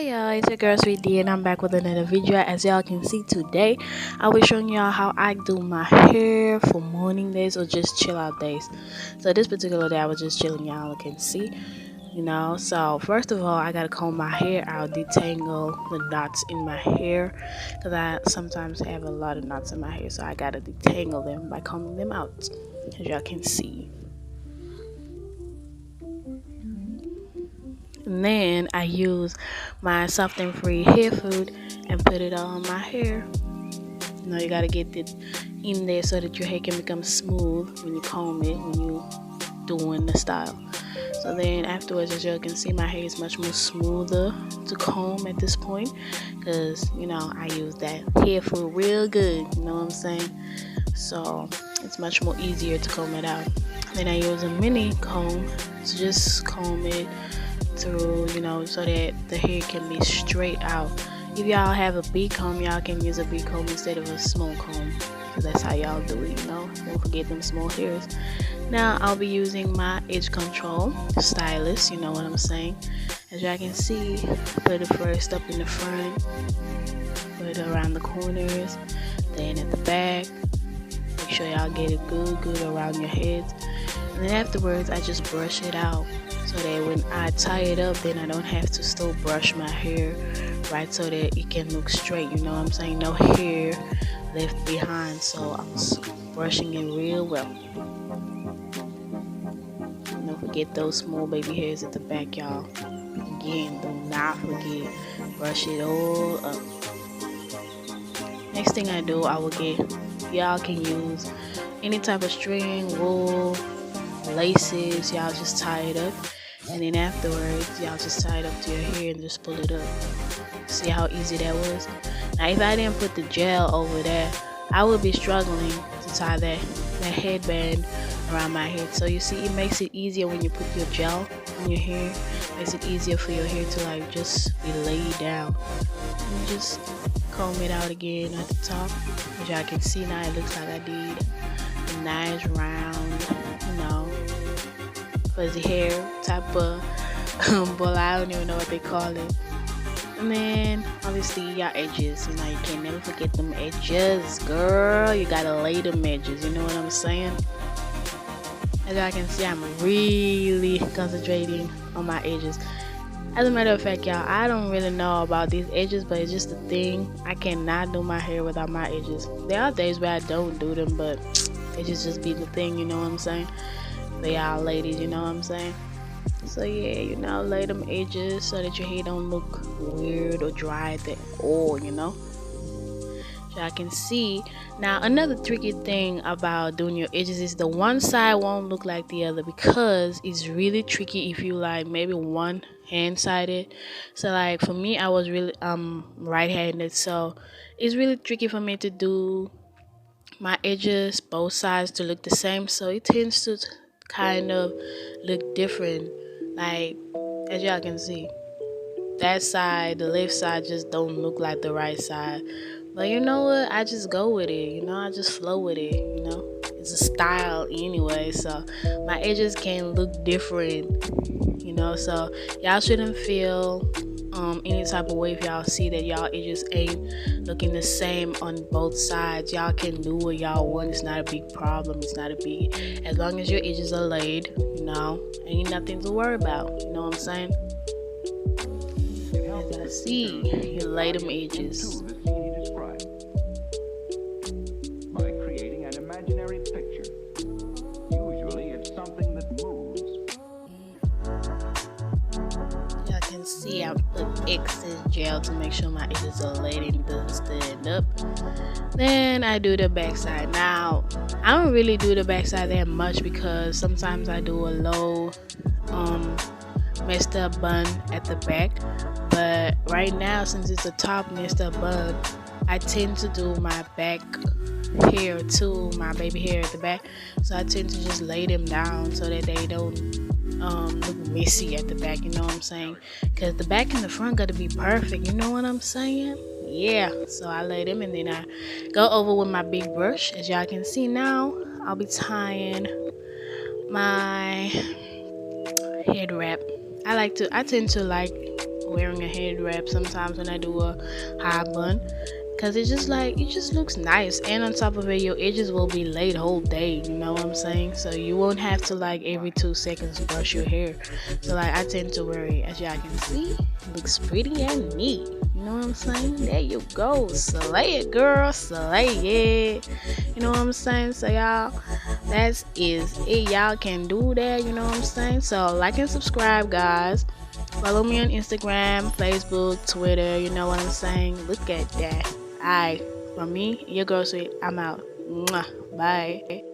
Y'all, it's your girl SweetDee and I'm back with another video. As y'all can see today, I'll be showing y'all how I do my hair for morning days or just chill out days. So this particular day I was just chilling, y'all can see, so first of all I gotta comb my hair out, detangle the knots in my hair, because I sometimes have a lot of knots in my hair, so I gotta detangle them by combing them out, as y'all can see. And then I use my soft and free hair food and put it on my hair. You gotta get it in there so that your hair can become smooth when you comb it, when you doing the style. So then afterwards, as you can see, my hair is much more smoother to comb at this point, because I use that hair food real good, you know what I'm saying? So it's much more easier to comb it out. Then I use a mini comb to just comb it through, so that the hair can be straight out. If y'all have a big comb, y'all can use a big comb instead of a small comb, because that's how y'all do it, don't forget them small hairs. Now I'll be using my edge control stylist, you know what I'm saying. As y'all can see, put it first up in the front, put it around the corners, then at the back. Make sure y'all get it good around your heads, and then afterwards I just brush it out, so that when I tie it up, then I don't have to still brush my hair, right, so that it can look straight, you know what I'm saying, no hair left behind. So I was brushing it real well. Don't forget those small baby hairs at the back, y'all. Again, do not forget, brush it all up. Next thing I do, I will get, y'all can use any type of string, wool, laces, y'all just tie it up, and then afterwards y'all just tie it up to your hair and just pull it up. See how easy that was? Now if I didn't put the gel over there, I would be struggling to tie that headband around my head. So you see, it makes it easier when you put your gel on your hair. It makes it easier for your hair to like just be laid down. And just comb it out again at the top. As y'all can see now, it looks like I did a nice round, fuzzy hair type of ball. I don't even know what they call it. And then obviously your edges, you can never forget them edges, girl. You gotta lay them edges, you know what I'm saying. As y'all can see, I'm really concentrating on my edges. As a matter of fact, y'all, I don't really know about these edges, but it's just a thing. I cannot do my hair without my edges. There are days where I don't do them, but edges just be the thing, you know what I'm saying. For y'all ladies, you know what I'm saying. So yeah, lay them edges so that your hair don't look weird or dry at all, So I can see. Now another tricky thing about doing your edges is the one side won't look like the other, because it's really tricky if you like maybe one hand sided. So like for me, I was really right-handed, so it's really tricky for me to do my edges both sides to look the same, so it tends to kind of look different. Like as y'all can see, that side, the left side, just don't look like the right side. But you know what, I just go with it, I just flow with it, it's a style anyway. So my edges can look different, so y'all shouldn't feel any type of way if y'all see that y'all edges ain't looking the same on both sides. Y'all can do what y'all want. It's not a big problem. It's not a big, as long as your edges are laid, ain't nothing to worry about, you know what I'm saying. As I see, you lay them edges. By creating an imaginary picture. Usually it's something that moves. Y'all can see I put excess gel to make sure my edges are laid and it doesn't stand up. Then I do the backside. Now I don't really do the backside that much, because sometimes I do a low messed up bun at the back, but right now, since it's a top messed up bun, I tend to do my back hair too, my baby hair at the back. So I tend to just lay them down so that they don't look messy at the back, you know what I'm saying, because the back and the front got to be perfect, you know what I'm saying. Yeah, so I lay them and then I go over with my big brush. As y'all can see now, I'll be tying my head wrap. I tend to like wearing a head wrap, sometimes when I do a high bun, because it's just like it just looks nice, and on top of it your edges will be laid whole day, you know what I'm saying? So you won't have to like every 2 seconds brush your hair. So like I tend to wear it, as y'all can see, it looks pretty and neat, you know what I'm saying? There you go, slay it girl, slay it, you know what I'm saying? So y'all, that is it, y'all can do that, you know what I'm saying? So like and subscribe guys, follow me on Instagram, Facebook, Twitter, you know what I'm saying? Look at that. Alright, from me, your girl sweet, I'm out. Mwah. Bye.